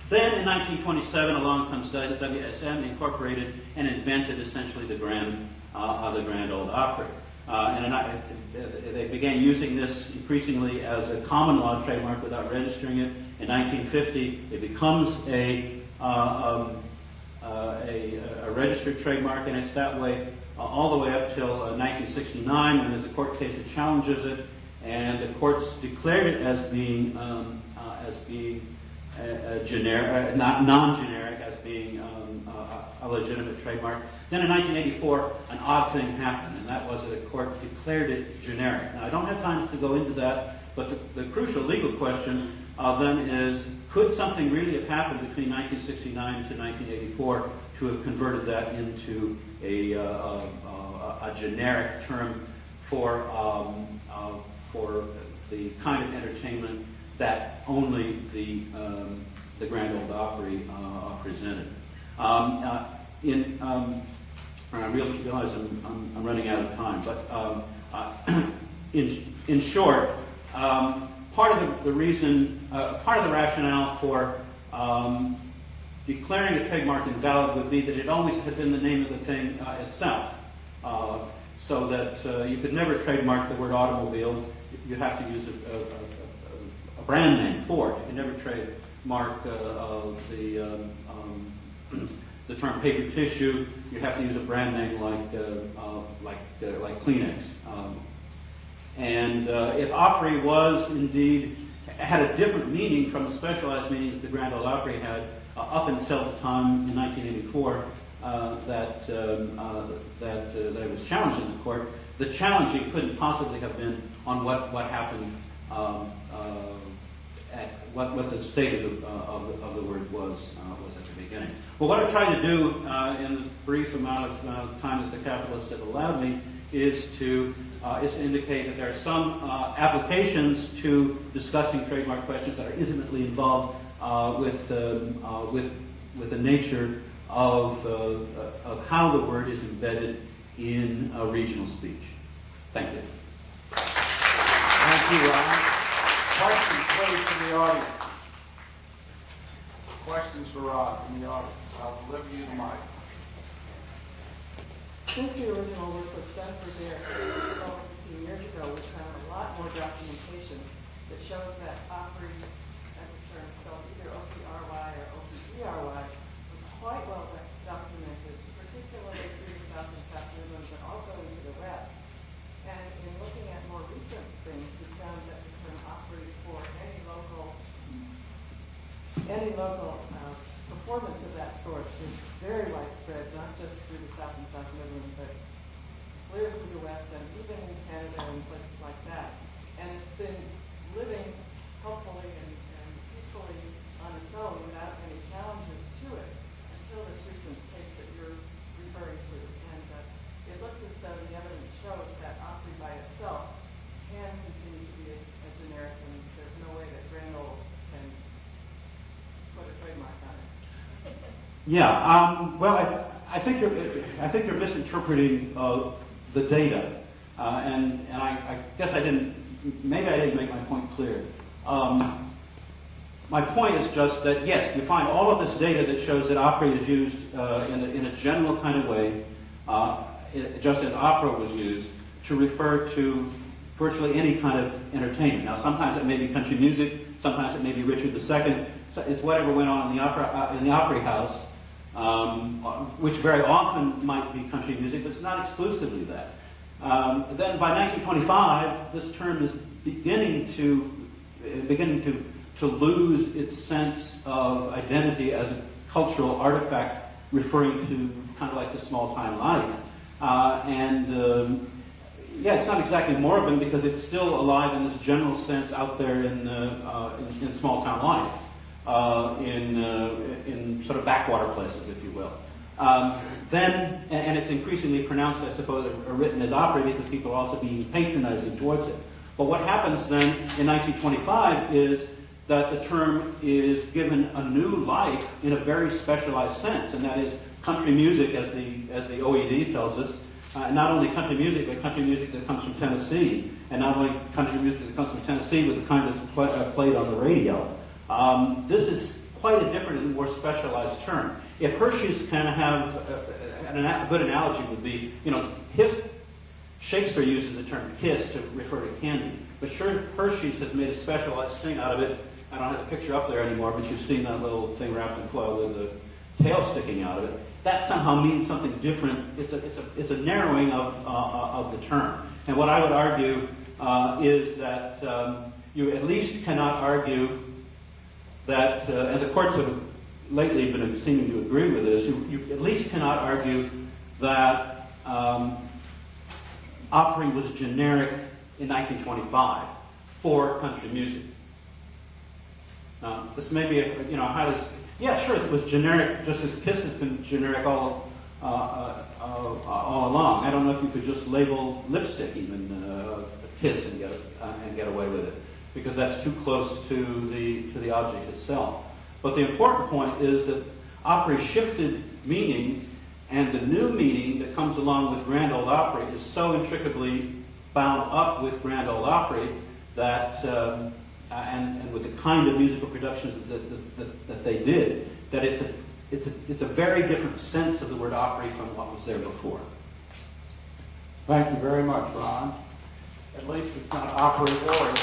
Then in 1927, along comes WSM Incorporated and invented essentially the Grand Ole Opry. They began using this increasingly as a common law trademark without registering it. In 1950, it becomes a registered trademark, and it's that way all the way up till 1969, when there's a court case that challenges it, and the courts declared it as being generic, not non-generic, as being a legitimate trademark. Then in 1984, an odd thing happened, and that was that the court declared it generic. Now, I don't have time to go into that, but the crucial legal question then is, could something really have happened between 1969 to 1984 to have converted that into a generic term for the kind of entertainment that only the Grand Ole Opry presented? I realize I'm running out of time, but in short, part of the reason, part of the rationale for declaring a trademark invalid would be that it always had been the name of the thing itself, so that you could never trademark the word automobile. You have to use a brand name for it. You can never trademark the term paper tissue. You have to use a brand name like Kleenex. If Opry was indeed had a different meaning from the specialized meaning that the Grand Ole Opry had up until the time in 1984 that it was challenged in the court, the challenging couldn't possibly have been on what happened, what the state of the word was at the beginning. Well, what I tried to do in the brief amount of time that the capitalists have allowed me is to indicate that there are some applications to discussing trademark questions that are intimately involved with the nature of how the word is embedded in a regional speech. Thank you. Thank you, Ron. Questions, please, from the audience. Questions for Ron from the audience. I'll deliver you the mic. Since the original work was done for there a few years ago, we found a lot more documentation that shows that Opry, as a term spelled either O-P-R-Y or O-P-E-R-Y, was quite well documented, particularly through the South and South Midlands, but also into the West. And in looking at more recent things, we found that the term Opry for any local performance of that sort is very widespread, not just through the South and South Midlands, but clear through the West and even in Canada and places like that. And it's been living helpfully and peacefully on its own without any challenges to it until this recent case that you're referring to. And it looks as though the evidence shows that Opry by itself can continue to be a generic, and there's no way that Grand Ole can put a trademark on it. Yeah. Well, I think you're misinterpreting the data, and I guess maybe I didn't make my point clear. My point is just that yes, you find all of this data that shows that Opry is used in a general kind of way, just as opera was used to refer to virtually any kind of entertainment. Now, sometimes it may be country music, sometimes it may be Richard II. So it's whatever went on in the Opry House, which very often might be country music, but it's not exclusively that. Then by 1925, this term is beginning to lose its sense of identity as a cultural artifact, referring to kind of like the small-time life. Yeah, it's not exactly moribund because it's still alive in this general sense out there in small-town life. In sort of backwater places, if you will. Then, and it's increasingly pronounced, I suppose, or written as Opry because people are also being patronizing towards it. But what happens then in 1925 is that the term is given a new life in a very specialized sense, and that is country music, as the OED tells us. Not only country music, but country music that comes from Tennessee, and not only country music that comes from Tennessee, but the kind that's played on the radio. This is quite a different and more specialized term. If Hershey's kind of have, a good analogy would be, you know, Shakespeare uses the term kiss to refer to candy, but sure, Hershey's has made a specialized thing out of it. I don't have the picture up there anymore, but you've seen that little thing wrapped in foil with the tail sticking out of it. That somehow means something different. It's a narrowing of the term. And what I would argue is that you at least cannot argue that, and the courts have lately been seeming to agree with this, you at least cannot argue that Opry was generic in 1925 for country music. This may be yeah, sure, it was generic, just as Kiss has been generic all along. I don't know if you could just label lipstick even Kiss and get away with it, because that's too close to the object itself. But the important point is that Opry shifted meaning, and the new meaning that comes along with Grand Ole Opry is so intricately bound up with Grand Ole Opry that, and with the kind of musical productions that they did, that it's a very different sense of the word Opry from what was there before. Thank you very much, Ron. At least it's not Opry or